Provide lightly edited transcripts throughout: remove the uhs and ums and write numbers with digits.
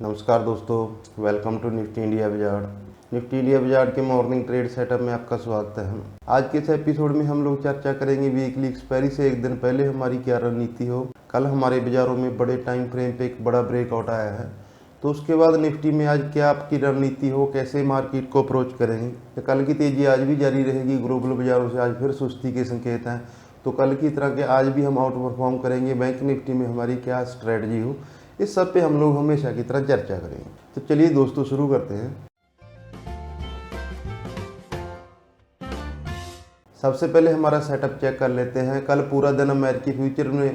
नमस्कार दोस्तों, welcome to nifty India wizard. Nifty India wizard के मॉर्निंग ट्रेड सेटअप में आपका स्वागत है। आज के इस एपिसोड में हम लोग चर्चा करेंगे वीकली एक्सपायरी से एक दिन पहले हमारी क्या रणनीति हो। कल हमारे बाजारों में बड़े टाइम फ्रेम पे एक बड़ा ब्रेकआउट आया है, तो उसके बाद निफ्टी में आज क्या आपकी रणनीति हो, कैसे मार्केट को अप्रोच करेंगे। कल की तेजी आज भी जारी रहेगी, ग्लोबल बाजारों से आज फिर सुस्ती के संकेत हैं, तो कल की तरह के आज भी हम आउट परफॉर्म करेंगे। बैंक निफ्टी में हमारी क्या स्ट्रेटजी हो, इस सब पे हम लोग हमेशा की तरह चर्चा करेंगे। तो चलिए दोस्तों शुरू करते हैं। सबसे पहले हमारा सेटअप चेक कर लेते हैं। कल पूरा दिन अमेरिकी फ्यूचर ने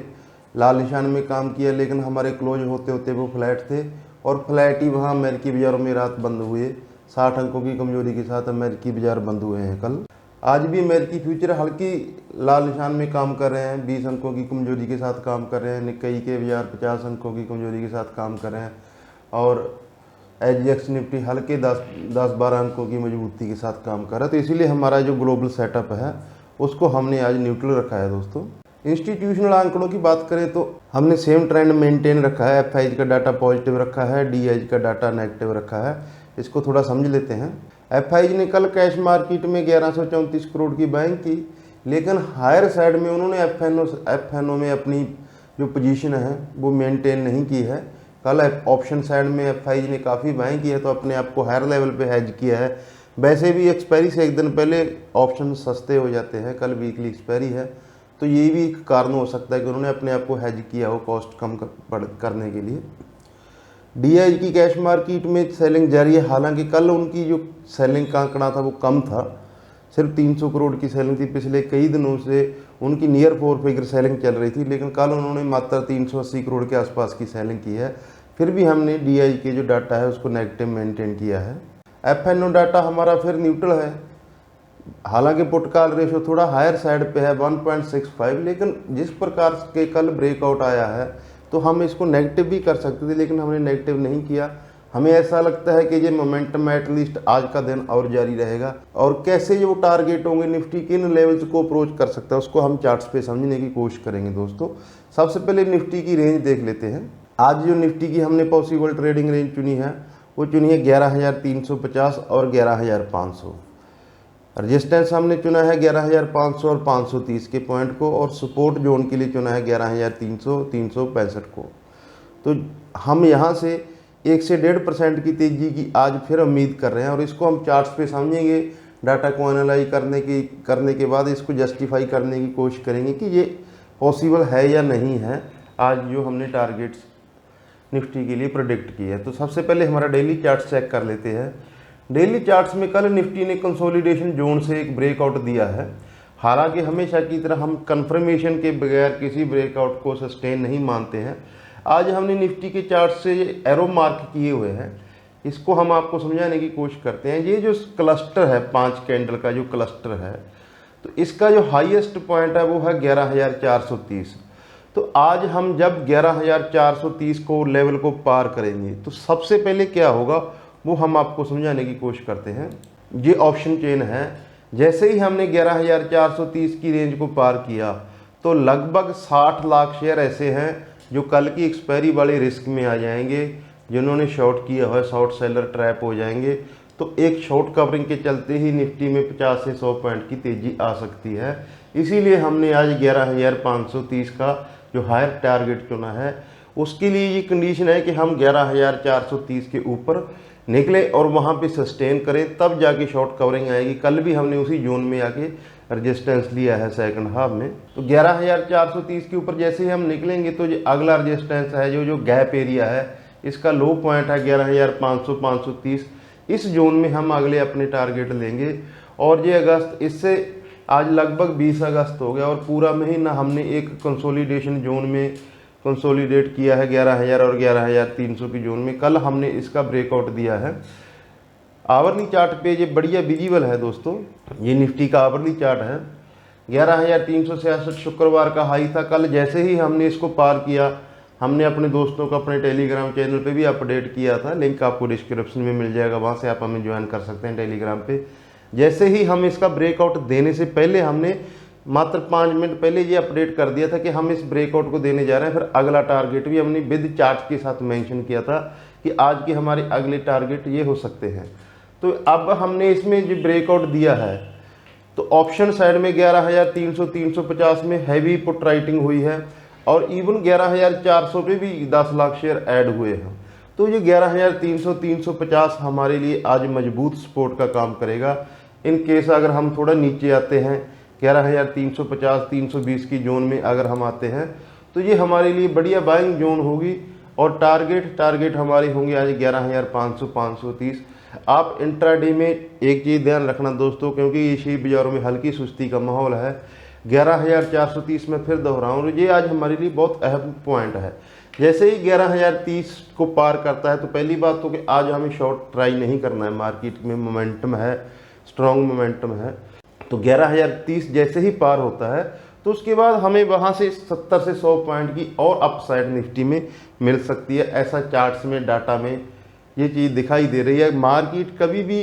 लाल निशान में काम किया, लेकिन हमारे क्लोज होते होते वो फ्लैट थे और फ्लैट ही वहाँ अमेरिकी बाजारों में रात बंद हुए। 60 अंकों की कमजोरी के साथ अमेरिकी बाजार बंद हुए हैं कल। आज भी अमेरिकी फ्यूचर हल्की लाल निशान में काम कर रहे हैं, 20 अंकों की कमजोरी के साथ काम कर रहे हैं। निक्केई के बाजार 50 अंकों की कमजोरी के साथ काम कर रहे हैं और एचजीएक्स निफ्टी हल्के 10-12 अंकों की मजबूती के साथ काम कर रहा है। तो इसीलिए हमारा जो ग्लोबल सेटअप है उसको हमने आज न्यूट्रल रखा है। दोस्तों, इंस्टीट्यूशनल आंकड़ों की बात करें तो हमने सेम ट्रेंड मेंटेन रखा है। एफआईज का डाटा पॉजिटिव रखा है, डीआईज का डाटा नेगेटिव रखा है। इसको थोड़ा समझ लेते हैं। एफआईज ने कल कैश मार्केट में 1134 करोड़ की बाइंग की, लेकिन हायर साइड में उन्होंने एफएनओ में अपनी जो पोजीशन है वो मेंटेन नहीं की है। कल ऑप्शन साइड में एफआईज ने काफ़ी बाइंग की है, तो अपने आप को हायर लेवल पे हेज किया है। वैसे भी एक्सपायरी से एक दिन पहले ऑप्शन सस्ते हो जाते हैं, कल वीकली एक्सपायरी है, तो ये भी एक कारण हो सकता है कि उन्होंने अपने आप को हेज किया हो कॉस्ट कम करने के लिए। डीआईज की कैश मार्केट में सेलिंग जारी है, हालांकि कल उनकी जो सेलिंग का आंकड़ा था वो कम था, सिर्फ 300 करोड़ की सेलिंग थी। पिछले कई दिनों से उनकी नियर 4 फिगर सेलिंग चल रही थी, लेकिन कल उन्होंने मात्र 380 करोड़ के आसपास की सेलिंग की है। फिर भी हमने डीआईज के जो डाटा है उसको नेगेटिव मेंटेन किया है। एफएनओ डाटा हमारा फिर न्यूट्रल है, हालांकि पुट कॉल रेशो थोड़ा हायर साइड पे है 1.65, लेकिन जिस प्रकार के कल ब्रेकआउट आया है तो हम इसको नेगेटिव भी कर सकते थे, लेकिन हमने नेगेटिव नहीं किया। हमें ऐसा लगता है कि ये मोमेंटम एटलीस्ट आज का दिन और जारी रहेगा, और कैसे जो टारगेट होंगे निफ्टी किन लेवल्स को अप्रोच कर सकता है उसको हम चार्ट्स पे समझने की कोशिश करेंगे। दोस्तों, सबसे पहले निफ्टी की रेंज देख लेते हैं। आज जो निफ्टी की हमने पॉसिबल ट्रेडिंग रेंज चुनी है वो चुनी है 11,350 और 11,500। रजिस्टेंस हमने चुना है 11,500 और 530 के पॉइंट को, और सपोर्ट जोन के लिए चुना है 11,300, 365 को। तो हम यहाँ से 1 से 1.5% की तेज़ी की आज फिर उम्मीद कर रहे हैं, और इसको हम चार्ट्स पे समझेंगे। डाटा को एनालाइज करने के बाद इसको जस्टिफाई करने की कोशिश करेंगे कि ये पॉसिबल है या नहीं है। आज जो हमने टारगेट्स निफ्टी के लिए प्रेडिक्ट किए हैं, तो सबसे पहले हमारा डेली चार्ट चेक कर लेते हैं। डेली चार्ट्स में कल निफ्टी ने कंसोलिडेशन जोन से एक ब्रेकआउट दिया है। हालांकि हमेशा की तरह हम कंफर्मेशन के बगैर किसी ब्रेकआउट को सस्टेन नहीं मानते हैं। आज हमने निफ्टी के चार्ट से एरो मार्क किए हुए हैं, इसको हम आपको समझाने की कोशिश करते हैं। ये जो क्लस्टर है 5 कैंडल का जो क्लस्टर है, तो इसका जो हाईएस्ट पॉइंट है वो है 11,430। तो आज हम जब 11,430 को लेवल को पार करेंगे तो सबसे पहले क्या होगा वो हम आपको समझाने की कोशिश करते हैं। ये ऑप्शन चेन है, जैसे ही हमने 11,430 की रेंज को पार किया तो लगभग 60 लाख शेयर ऐसे हैं जो कल की एक्सपायरी वाले रिस्क में आ जाएंगे। जिन्होंने शॉर्ट किया है शॉर्ट सेलर ट्रैप हो जाएंगे। तो एक शॉर्ट कवरिंग के चलते ही निफ्टी में 50 से 100 पॉइंट की तेजी आ सकती है। इसीलिए हमने आज 11,530 का जो हायर टारगेट चुना है। उसके लिए ये कंडीशन है कि हम 11,430 के ऊपर निकले और वहाँ पे सस्टेन करें, तब जाके शॉर्ट कवरिंग आएगी। कल भी हमने उसी जोन में आके रजिस्टेंस लिया है सेकंड हाफ में। तो 11,430 के ऊपर जैसे ही हम निकलेंगे तो जो अगला रजिस्टेंस है जो गैप एरिया है, इसका लो पॉइंट है 11,500, 530। इस जोन में हम अगले अपने टारगेट लेंगे। और ये अगस्त, इससे आज लगभग 20 अगस्त हो गया और पूरा महीना हमने एक कंसोलिडेशन जोन में कंसोलिडेट किया है 11,000 और 11,300 की जोन में। कल हमने इसका ब्रेकआउट दिया है। आवरली चार्ट पे ये बढ़िया विजिबल है दोस्तों, ये निफ्टी का आवरली चार्ट है। 11,366 शुक्रवार का हाई था। कल जैसे ही हमने इसको पार किया, हमने अपने दोस्तों को अपने टेलीग्राम चैनल पे भी अपडेट किया था, लिंक आपको डिस्क्रिप्शन में मिल जाएगा, वहाँ से आप हमें ज्वाइन कर सकते हैं टेलीग्राम पे। जैसे ही हम इसका ब्रेकआउट देने से पहले हमने मात्र 5 मिनट पहले ये अपडेट कर दिया था कि हम इस ब्रेकआउट को देने जा रहे हैं। फिर अगला टारगेट भी हमने विद चार्ट के साथ मेंशन किया था कि आज के हमारे अगले टारगेट ये हो सकते हैं। तो अब हमने इसमें जो ब्रेकआउट दिया है तो ऑप्शन साइड में 11,300 350 में हैवी पुट राइटिंग हुई है और इवन 11,400 पे भी 10 लाख शेयर ऐड हुए हैं। तो ये 11,300 350 हमारे लिए आज मजबूत सपोर्ट का काम करेगा। इन केस अगर हम थोड़ा नीचे आते हैं 11,350 320 की जोन में अगर हम आते हैं तो ये हमारे लिए बढ़िया बाइंग जोन होगी और टारगेट हमारे होंगे आज 11,500 530। आप इंट्राडे में एक चीज़ ध्यान रखना दोस्तों, क्योंकि शेयर बाजारों में हल्की सुस्ती का माहौल है। 11,430 में फिर दोहराऊँ, ये आज हमारे लिए बहुत अहम पॉइंट है। जैसे ही 11,030 को पार करता है तो पहली बात तो कि आज हमें शॉर्ट ट्राई नहीं करना है। मार्केट में मोमेंटम है, स्ट्रॉन्ग मोमेंटम है। तो 11,030 जैसे ही पार होता है तो उसके बाद हमें वहाँ से 70 से 100 पॉइंट की और अपसाइड निफ्टी में मिल सकती है। ऐसा चार्ट्स में, डाटा में ये चीज़ दिखाई दे रही है। मार्केट कभी भी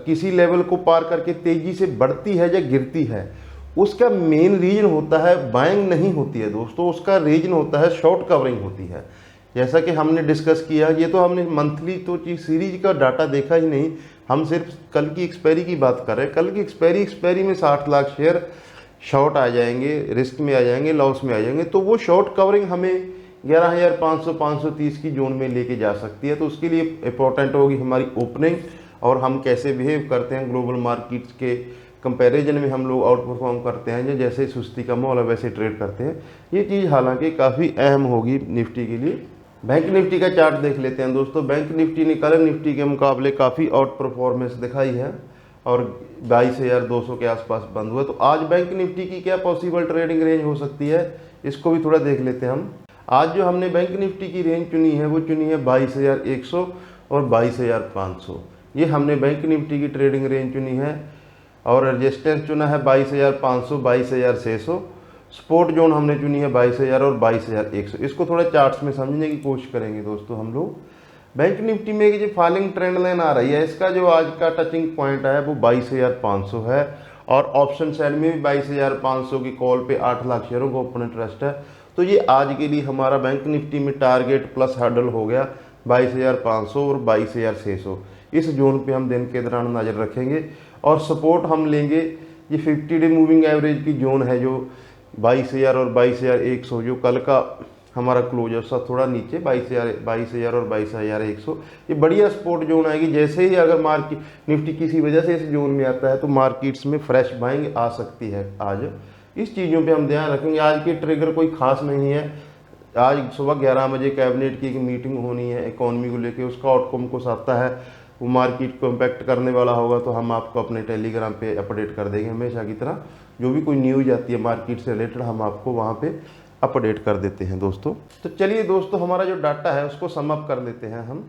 किसी लेवल को पार करके तेज़ी से बढ़ती है या गिरती है, उसका मेन रीजन होता है बाइंग नहीं होती है दोस्तों, उसका रीजन होता है शॉर्ट कवरिंग होती है। जैसा कि हमने डिस्कस किया, ये तो हमने मंथली तो चीज सीरीज का डाटा देखा ही नहीं, हम सिर्फ कल की एक्सपायरी की बात कर रहे हैं। कल की एक्सपायरी में 60 लाख शेयर शॉर्ट आ जाएंगे, रिस्क में आ जाएंगे, लॉस में आ जाएंगे। तो वो शॉर्ट कवरिंग हमें 11,500 530 की जोन में लेके जा सकती है। तो उसके लिए इंपॉर्टेंट होगी हमारी ओपनिंग और हम कैसे बिहेव करते हैं ग्लोबल मार्केट्स के कंपैरिजन में। हम लोग आउट परफॉर्म करते हैं, जैसे सुस्ती का माहौल है वैसे ट्रेड करते हैं। ये चीज़ हालांकि काफ़ी अहम होगी निफ्टी के लिए। बैंक निफ्टी का चार्ट देख लेते हैं दोस्तों। बैंक निफ्टी ने कल निफ्टी के मुकाबले काफ़ी आउट परफॉर्मेंस दिखाई है और 22,200 के आसपास बंद हुआ। तो आज बैंक निफ्टी की क्या पॉसिबल ट्रेडिंग रेंज हो सकती है, इसको भी थोड़ा देख लेते हैं हम। आज जो हमने बैंक निफ्टी की रेंज चुनी है वो चुनी है 22,100 और 22,500। ये हमने बैंक निफ्टी की ट्रेडिंग रेंज चुनी है और रेजिस्टेंस चुना है 22,500 22,600। सपोर्ट जोन हमने चुनी है 22,000 और 22,100। इसको थोड़ा चार्ट्स में समझने की कोशिश करेंगे दोस्तों हम लोग। बैंक निफ्टी में जो फॉलिंग ट्रेंड लाइन आ रही है, इसका जो आज का टचिंग पॉइंट है वो 22,500 है और ऑप्शन साइड में भी 22,500 की कॉल पे 8 लाख शेयरों को ओपन इंटरेस्ट है। तो ये आज के लिए हमारा बैंक निफ्टी में टारगेट प्लस हर्डल हो गया 22,500 और 22,600। इस जोन पे हम दिन के दौरान नज़र रखेंगे और सपोर्ट हम लेंगे ये 50 डे मूविंग एवरेज की जोन है जो 22,000 और 22,100, जो कल का हमारा क्लोजर सा थोड़ा नीचे 22,000 और 22,100। ये बढ़िया सपोर्ट जोन आएगी। जैसे ही अगर मार्केट निफ्टी किसी वजह से इस जोन में आता है तो मार्केट्स में फ्रेश बाइंग आ सकती है। आज इस चीज़ों पे हम ध्यान रखेंगे। आज की ट्रिगर कोई खास नहीं है। आज सुबह 11 बजे कैबिनेट की एक मीटिंग होनी है इकोनॉमी को लेके, उसका आउटकम कुछ आता है वो मार्केट को इम्पैक्ट करने वाला होगा तो हम आपको अपने टेलीग्राम पे अपडेट कर देंगे। हमेशा की तरह जो भी कोई न्यूज़ आती है मार्केट से रिलेटेड हम आपको वहाँ पे अपडेट कर देते हैं दोस्तों। तो चलिए दोस्तों, हमारा जो डाटा है उसको सम अप कर लेते हैं हम।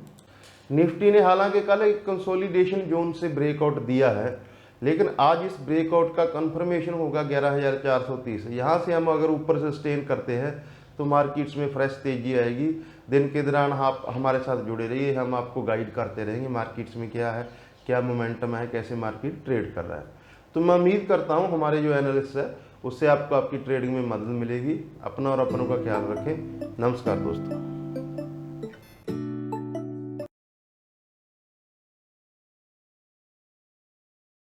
निफ्टी ने हालांकि कल एक कंसोलिडेशन जोन से ब्रेकआउट दिया है, लेकिन आज इस ब्रेकआउट का कंफर्मेशन होगा 11,430। यहाँ से हम अगर ऊपर सस्टेन करते हैं तो मार्केट्स में फ्रेश तेजी आएगी। दिन के दौरान आप हमारे साथ जुड़े रहिए, हम आपको गाइड करते रहेंगे मार्केट्स में क्या है, क्या मोमेंटम है, कैसे मार्केट ट्रेड कर रहा है। तो मैं उम्मीद करता हूँ हमारे जो एनालिस्ट है उससे आपको आपकी ट्रेडिंग में मदद मिलेगी। अपना और अपनों का ख्याल रखें। नमस्कार दोस्तों।